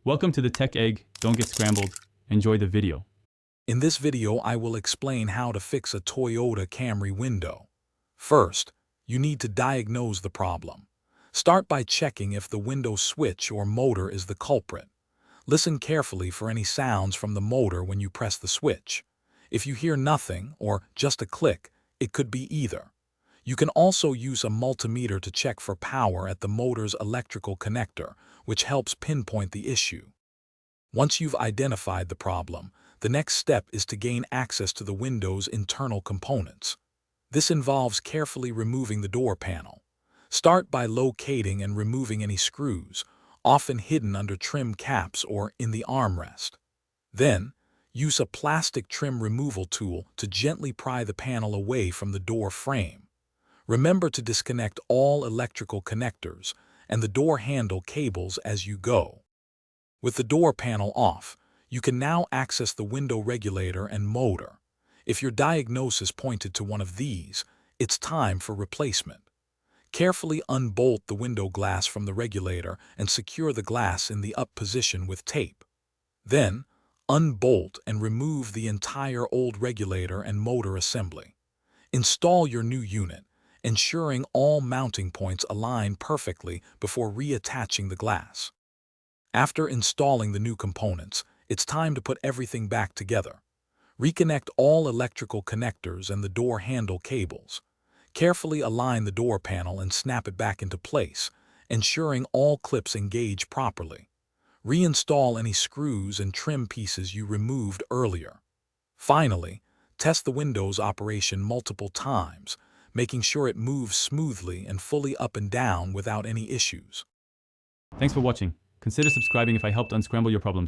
Welcome to the Tech Egg. Don't get scrambled. Enjoy the video. In this video, I will explain how to fix a Toyota Camry window. First, you need to diagnose the problem. Start by checking if the window switch or motor is the culprit. Listen carefully for any sounds from the motor when you press the switch. If you hear nothing or just a click, it could be either. You can also use a multimeter to check for power at the motor's electrical connector, which helps pinpoint the issue. Once you've identified the problem, the next step is to gain access to the window's internal components. This involves carefully removing the door panel. Start by locating and removing any screws, often hidden under trim caps or in the armrest. Then, use a plastic trim removal tool to gently pry the panel away from the door frame. Remember to disconnect all electrical connectors and the door handle cables as you go. With the door panel off, you can now access the window regulator and motor. If your diagnosis pointed to one of these, it's time for replacement. Carefully unbolt the window glass from the regulator and secure the glass in the up position with tape. Then, unbolt and remove the entire old regulator and motor assembly. Install your new unit, ensuring all mounting points align perfectly before reattaching the glass. After installing the new components, it's time to put everything back together. Reconnect all electrical connectors and the door handle cables. Carefully align the door panel and snap it back into place, ensuring all clips engage properly. Reinstall any screws and trim pieces you removed earlier. Finally, test the window's operation multiple times, making sure it moves smoothly and fully up and down without any issues. Thanks for watching. Consider subscribing if I helped unscramble your problems.